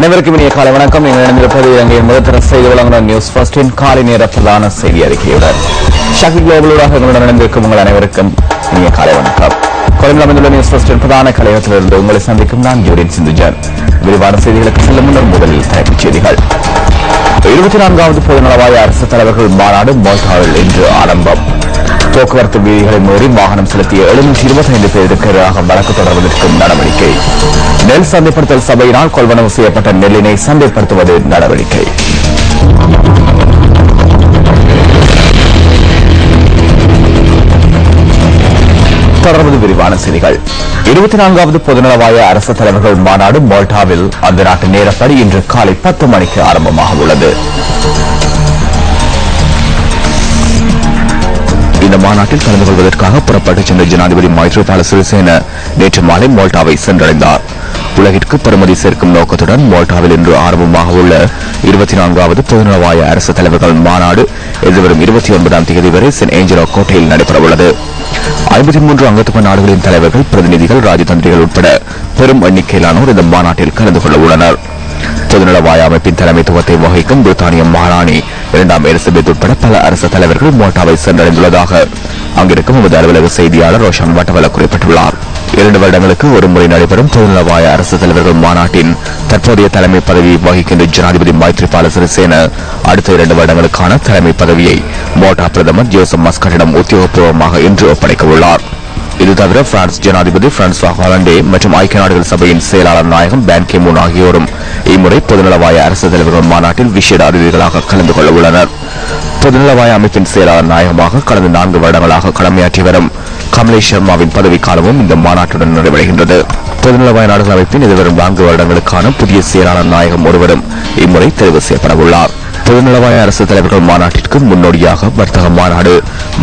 அனைவருக்கும் இனிய காலை வணக்கம். நீங்கள் இணைந்திருப்பது இலங்கையின் முதற்தர செய்தி வழங்குகிற நியூஸ் ஃபர்ஸ்டின் காலை நேர பிரதான செய்தி அறிக்கையுடன் சக்தி குளோபலூடாக எங்களுடன் இணைந்திருக்கும் உங்கள் அனைவருக்கும் இனிய காலை வணக்கம். கொழும்பில் அமைந்துள்ள நியூஸ் ஃபர்ஸ்டின் பிரதான கலையகத்திலிருந்து உங்களை சந்திக்கும் நான் ஜூரியன் சிந்துஜன். விரிவான செய்திகளுக்கு செல்லும் முன்னர் முதலில் தலைப்புச் செய்திகள். 24வது பொதுநலவாய அரசு தலைவர்கள் மாநாடு மால்டாவில் இன்று ஆரம்பம். போக்குவரத்து வீதிகளை மீறி வாகனம் செலுத்திய 725 பேருக்கு எதிராக வழக்கு தொடர்வதற்கு நடவடிக்கை. நெல் சந்தைப்படுத்தல் சபையினால் கொள்வனவு செய்யப்பட்ட நெல்லினை சந்தைப்படுத்துவது நடவடிக்கை. தொடர்வது விரிவான செய்திகள். 24வது பொதுநலவாய அரசு தலைவர்கள் மாநாடு மால்டாவில் அந்த நாட்டு நேரப்படி இன்று காலை 10 மணிக்கு ஆரம்பமாக உள்ளது. இந்த மாநாட்டில் கலந்து கொள்வதற்காக புறப்பட்டுச் சென்ற ஜனாதிபதி மைத்ரிபால சிறிசேன நேற்று மாலை மால்டாவை சென்றடைந்தார். உலகிற்கு பெறுமதி சேர்க்கும் நோக்கத்துடன் மால்டாவில் இன்று ஆரம்பமாக உள்ள 24வது பொதுநலவாய அரசு தலைவர்கள் மாநாடு எதிர்வரும் 29ஆம் தேதி வரை சென்ட் ஏஞ்சலோ கோட்டையில் நடைபெறவுள்ளது. 53 அங்கத்துவ நாடுகளின் தலைவர்கள், பிரதிநிதிகள், ராஜதந்திரிகள் உட்பட பெரும் எண்ணிக்கையிலானோர் இந்த மாநாட்டில் கலந்து கொள்ள உள்ளனர். பொதுநலவாய அமைப்பின் தலைமைத்துவத்தை வகிக்கும் பிரித்தானிய மகாராணி 2ஆம் எலிசபெத் உட்பட பல அரசு தலைவர்கள் மால்டாவை சென்றடைந்துள்ளதாக அங்கிருக்கும் எமது அலுவலக செய்தியாளர் ரோஷன் வட்டவல குறிப்பிட்டுள்ளார். 2 வருடங்களுக்கு ஒருமுறை நடைபெறும் பொதுநலவாய அரசு தலைவர்கள் மாநாட்டின் தற்போதைய தலைமை பதவியை வகிக்கின்ற ஜனாதிபதி மைத்ரிபால சிறிசேன அடுத்த 2 வருடங்களுக்கான தலைமை பதவியை மால்டா பிரதமர் ஜோசப் மஸ்கட்டிடம் உத்தியோகபூர்வமாக இன்று ஒப்படைக்க உள்ளார். இது தவிர பிரான்ஸ் ஜனாதிபதி பிரான்சுவா ஹாலண்டே மற்றும் ஐக்கிய நாடுகள் சபையின் செயலாளர் நாயகம் பான் கி மூன் ஆகியோரும் இம்முறை பொதுநலவாய அரசு தலைவர்கள் மாநாட்டில் விசேட அதிதிகளாக கலந்து கொள்ள உள்ளனர். பொதுநலவாய அமைப்பின் செயலாளர் நாயகமாக கடந்த 4 வருடங்களாக கடமையாற்றி வரும் கமலேஷ் சர்மாவின் பதவிக்காலமும் இந்த மாநாட்டுடன் நிறைவடைகின்றது. பொதுநலவாய நாடுகள் அமைப்பின் எதிர்வரும் 4 வருடங்களுக்கான புதிய செயலாளர் நாயகம் ஒருவரும் இம்முறை தெரிவு செய்யப்பட உள்ளார். பொதுநலவாய அரசு தலைவர்கள் மாநாட்டிற்கு முன்னோடியாக வர்த்தக மாநாடு,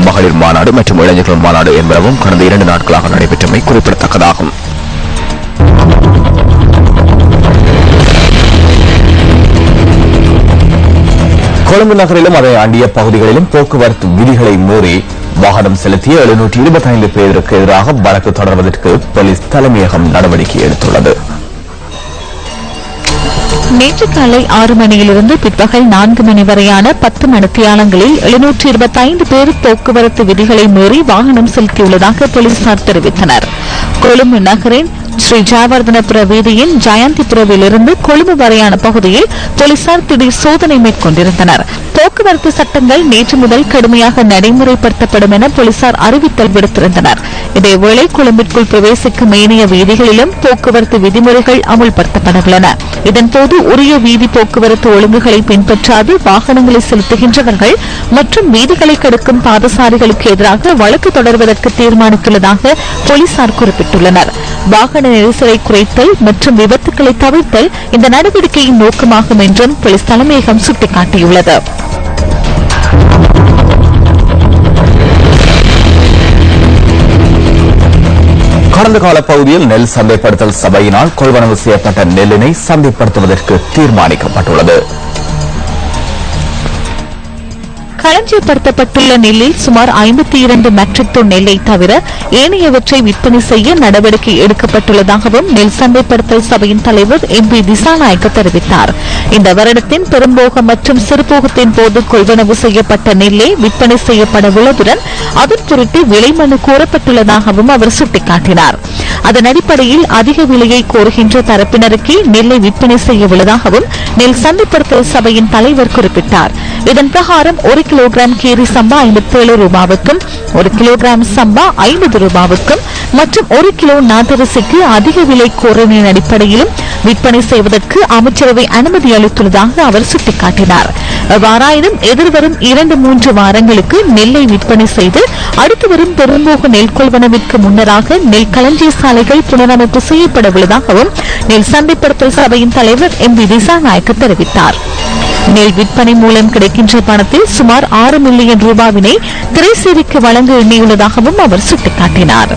மகளிர் மாநாடு மற்றும் இளைஞர்கள் மாநாடு என்பனவும் கடந்த 2 நாட்களாக நடைபெற்றமை குறிப்பிடத்தக்கதாகும். கொழும்பு நகரிலும் அதை அண்டிய பகுதிகளிலும் போக்குவரத்து விதிகளை மீறி வாகனம் செலுத்திய 725 பேருக்கு எதிராக வழக்கு தொடர்வதற்கு போலீஸ் தலைமையகம் நடவடிக்கை எடுத்துள்ளது. நேற்று காலை 6 மணியிலிருந்து பிற்பகல் 4 மணி வரையான 10 மணித்தியாலங்களில் 725 பேர் போக்குவரத்து விதிகளை மீறி வாகனம் செலுத்தியுள்ளதாக போலீசார் தெரிவித்தனர். கொழும்பு நகரின் ஸ்ரீ ஜாவர்தனபுர வீதியின் ஜயந்திபுரவிலிருந்து கொழும்பு வரையான பகுதியில் போலீசார் திடீர் சோதனை மேற்கொண்டிருந்தனர். போக்குவரத்து சட்டங்கள் நேற்று முதல் கடுமையாக நடைமுறைப்படுத்தப்படும் என போலீசார் அறிவித்தல் விடுத்திருந்தனர். இதேவேளை கொழும்பிற்குள் பிரவேசிக்கும் ஏனைய வீதிகளிலும் போக்குவரத்து விதிமுறைகள் அமுல்படுத்தப்படவுள்ளன. இதன்போது உரிய வீதி போக்குவரத்து ஒழுங்குகளை பின்பற்றாது வாகனங்களை செலுத்துகின்றவர்கள் மற்றும் வீதிகளை கடக்கும் பாதசாரிகளுக்கு எதிராக வழக்கு தொடர்வதற்கு தீர்மானித்துள்ளதாக போலீசார் குறிப்பிட்டுள்ளனர். வாகன நெரிசலை குறைத்தல் மற்றும் விபத்துக்களை தவிர்த்தல் இந்த நடவடிக்கையின் நோக்கமாகும் என்றும் போலீஸ் தலைமையகம் சுட்டிக்காட்டியுள்ளது. கடந்த கால பகுதியில் நெல் சந்தைப்படுத்தல் சபையினால் கொள்வனவு செய்யப்பட்ட நெல்லினை சந்தைப்படுத்துவதற்கு தீர்மானிக்கப்பட்டுள்ளது. களஞ்சியப்படுத்தப்பட்டுள்ள நெல்லில் சுமார் 52 மெட்ரிக் டன் நெல்லை தவிர ஏனையவற்றை விற்பனை செய்ய நடவடிக்கை எடுக்கப்பட்டுள்ளதாகவும் நெல் சந்தைப்படுத்தல் சபையின் தலைவர் MP திசாநாயக்க தெரிவித்தார். இந்த வருடத்தின் பெரும்போக மற்றும் சிறுபோகத்தின் போது கொள்வனவு செய்யப்பட்ட நெல்லை விற்பனை செய்யப்பட உள்ளதுடன் அதன் பொருட்டு விலை மனு கோரப்பட்டுள்ளதாகவும் அவர் சுட்டிக்காட்டினார். அதன் அடிப்படையில் அதிக விலையை கோருகின்ற தரப்பினருக்கே நெல்லை விற்பனை செய்ய உள்ளதாகவும் நெல் சந்தைப்படுத்தல் சபையின் தலைவர் குறிப்பிட்டார். இதன் பிரகாரம் 1 கிலோகிராம் கீரி சம்பா 57 ரூபாவுக்கும் 1 கிலோகிராம் சம்பா 50 ரூபாவுக்கும் மற்றும் 1 கிலோ நாட்டரிசிக்கு அதிக விலை கோரலின் அடிப்படையிலும் விற்பனை செய்வதற்கு அமைச்சரவை அனுமதி அளித்துள்ளதாக அவர் சுட்டிக்காட்டினார். எவ்வாறாயினும் எதிர்வரும் 2-3 வாரங்களுக்கு நெல்லை விற்பனை செய்து அடுத்து வரும் பெரும்போக நெல் கொள்வனவிற்கு முன்னராக நெல் களஞ்சிய சாலைகள் புனரமைப்பு செய்யப்பட உள்ளதாகவும் நெல் சந்தைப்படுத்தல் சபையின் தலைவர் MP திசாநாயக்க தெரிவித்தார். நெல் விற்பனை மூலம் கிடைக்கின்ற பணத்தில் சுமார் 6 மில்லியன் ரூபாவினை திரைசேரிக்கு வழங்க எண்ணியுள்ளதாகவும் அவர் சுட்டிக்காட்டினார்.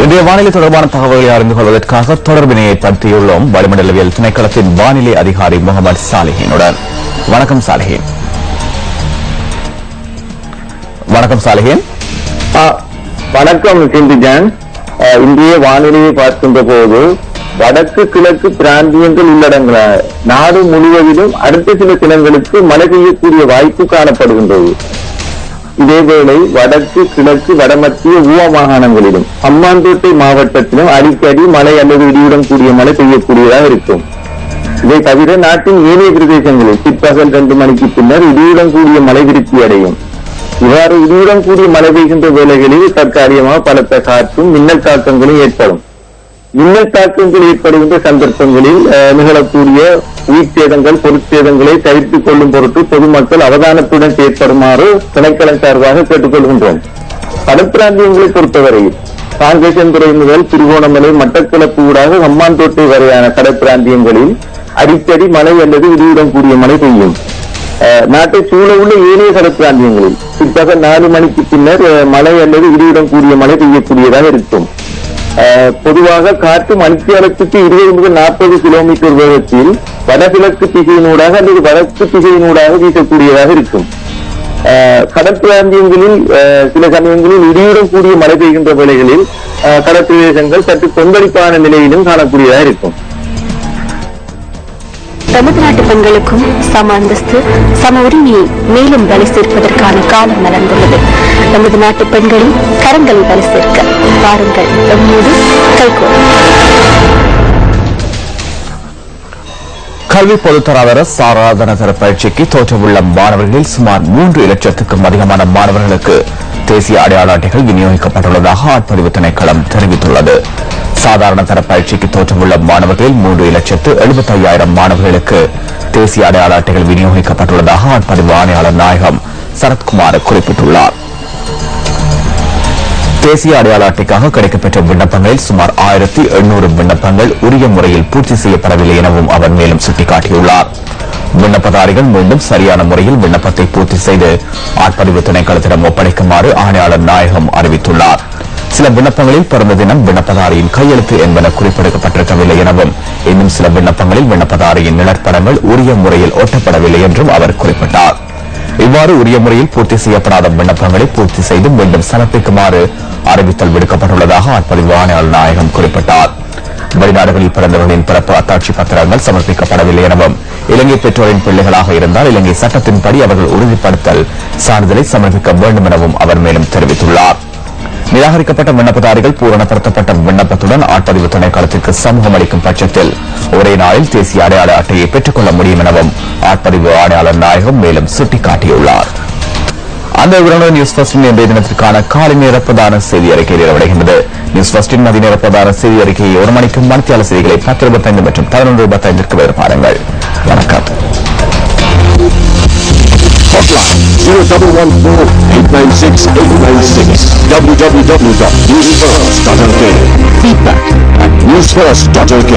இன்றைய வானிலை தொடர்பான தகவல்களை அறிந்து கொள்வதற்காக தொடர்பினை ஏற்படுத்தியுள்ளோம் வளிமண்டலவியல் திணைக்களத்தின் வானிலை அதிகாரி முகமது சாலிஹினுடன். வணக்கம் சாலிஹின். வணக்கம் சாலிஹின். வணக்கம் சிந்திஜான். இந்திய வானிலையை பார்க்கின்ற போது வடக்கு கிழக்கு பிராந்தியங்கள் உள்ளடங்கின நாடு முழுவதிலும் அடுத்த சில தினங்களுக்கு மழை பெய்யக்கூடிய வாய்ப்பு காணப்படுகின்றது. இதேவேளை வடக்கு கிழக்கு வடமத்திய ஊவா மாகாணங்களிலும் ஹம்பாந்தோட்டை மாவட்டத்திலும் அடிக்கடி மழை அல்லது இடியுடன் கூடிய மழை பெய்யக்கூடியதாக இருக்கும். இதை தவிர நாட்டின் ஏனைய பிரதேசங்களில் பிற்பகல் 2 மணிக்கு பின்னர் இடியுடன் கூடிய மழை விருத்தி அடையும். இவ்வாறு இடியுடன் கூடிய மழை பெய்கின்ற வேளைகளில் தற்காலிகமாக பலத்த காற்றும் மின்னல் தாக்கங்களும் ஏற்படும். மின்னல் தாக்கங்கள் ஏற்படுகின்ற சந்தர்ப்பங்களில் நிகழக்கூடிய உயிர் சேதங்கள் பொருட்சேதங்களை தவிர்த்துக் கொள்ளும் பொருட்டு பொதுமக்கள் அவதானத்துடன் செயற்படுமாறு திணைக்களம் சார்பாக கேட்டுக்கொள்கின்றோம். கடற்பிராந்தியங்களை பொறுத்தவரையில் காங்கேசன்துறை முதல் திருகோணமலை மட்டக்களப்பு ஊடாக ஹம்பாந்தோட்டை வரையான கடற்பிராந்தியங்களில் அடிக்கடி மழை அல்லது இடியுடன் கூடிய மழை பெய்யும். நாட்டை சூழ உள்ள ஏனைய கடற்பிராந்தியங்களில் பிற்பகல் 4 மணிக்கு பின்னர் மழை அல்லது இடியுடன் கூடிய மழை பெய்யக்கூடியதாக இருக்கும். பொதுவாக காற்று மணித்தியாலத்துக்கு 20 முதல் 40 கிலோமீட்டர் வேகத்தில் வடகிழக்கு திசையினூடாக அல்லது வடக்கு திசையினூடாக வீசக்கூடியதாக இருக்கும். கடற்பிராந்தியங்களில் சில சமயங்களில் இடியுடன் கூடிய மழை பெய்கின்ற வேளைகளில் கடற்பிரதேசங்கள் சற்று கொந்தளிப்பான நிலையிலும் காணக்கூடியதாக இருக்கும். நமது நாட்டு பெண்களுக்கும் சம அந்தஸ்து சம உரிமையை மேலும் வலி சேர்ப்பதற்கான காலம் மலர்ந்துள்ளது. நமது நாட்டு பெண்களின் கரங்களை வலி சேர்க்க பாருங்கள் எம்மோடு கைகோர்க்கும். கல்வி பொதுத்தராதர சாராதனதர பரீட்சைக்கு தோற்றவுள்ள மாணவர்களில் சுமார் 3 லட்சத்துக்கும் அதிகமான மாணவர்களுக்கு தேசிய அடையாள அட்டைகள் விநியோகிக்கப்பட்டுள்ளதாக ஆட்பதிவு திணைக்களம் தெரிவித்துள்ளது. சாதாரண தர பரீட்சைக்கு தோற்றவுள்ள மாணவர்களில் 3,75,000 மாணவர்களுக்கு தேசிய அடையாள அட்டைகள் விநியோகிக்கப்பட்டுள்ளதாக ஆட்பதிவு ஆணையாளர் நாயகம் சரத்குமார் குறிப்பிட்டுள்ளார். தேசிய அடையாள அட்டைக்காக கிடைக்கப்பெற்ற விண்ணப்பங்களில் சுமார் 1,800 விண்ணப்பங்கள் உரிய முறையில் பூர்த்தி செய்யப்படவில்லை எனவும் அவர் மேலும் சுட்டிக்காட்டியுள்ளார். விண்ணப்பதாரிகள் மீண்டும் சரியான முறையில் விண்ணப்பத்தை பூர்த்தி செய்து ஆட்பதிவு திணைக்களத்திடம் ஒப்படைக்குமாறு ஆணையாளர் நாயகம் அறிவித்துள்ளார். சில விண்ணப்பங்களில் பிறந்த தினம் விண்ணப்பதாரியின் கையெழுத்து என்பன குறிப்பிடப்பட்டிருக்கவில்லை எனவும் இன்னும் சில விண்ணப்பங்களில் விண்ணப்பதாரியின் நிழற்படங்கள் உரிய முறையில் ஒட்டப்படவில்லை என்றும் அவர் குறிப்பிட்டார். இவ்வாறு உரிய முறையில் பூர்த்தி செய்யப்படாத விண்ணப்பங்களை பூர்த்தி செய்து மீண்டும் சமர்ப்பிக்குமாறு அறிவித்தல் விடுக்கப்பட்டுள்ளதாக ஆட்பதிவு ஆணையாளர் நாயகம் குறிப்பிட்டார். வெளிநாடுகளில் பிறந்தவர்களின் பிறப்பு அத்தாட்சி பத்திரங்கள் சமர்ப்பிக்கப்படவில்லை எனவும் இலங்கை பெற்றோரின் பிள்ளைகளாக இருந்தால் இலங்கை சட்டத்தின்படி அவர்கள் உறுதிப்படுத்தல் சான்றிதழை சமர்ப்பிக்க வேண்டும் எனவும் அவர் மேலும் தெரிவித்துள்ளார். நிராகரிக்கப்பட்ட விண்ணப்பதாரிகள் பூரணப்படுத்தப்பட்ட விண்ணப்பத்துடன் ஆட்பதிவு திணைக்களத்திற்கு சமூகம் அளிக்கும் பட்சத்தில் ஒரே நாளில் தேசிய அடையாள அட்டையை பெற்றுக் கொள்ள முடியும் எனவும் ஆட்பதிவு ஆணையாளர் நாயகம் மேலும் சுட்டிக்காட்டியுள்ளார். அந்த விவரங்கள் நியூஸ் ஃபர்ஸ்டின் இன்றைய தினத்திற்கான காலை நேர பிரதான செய்தி அறிக்கை நிறைவடைகின்றது. நியூஸ் ஃபர்ஸ்டின் மதிய நேர பிரதான செய்தி அறிக்கையை 1 மணிக்கு மணித்தியால செய்திகளை 10:25 மற்றும் 11:25 வேறு பாருங்கள். வணக்கம். Hotline 0114-896-896 www.newsfirst.lk. Feedback at newsfirst.lk.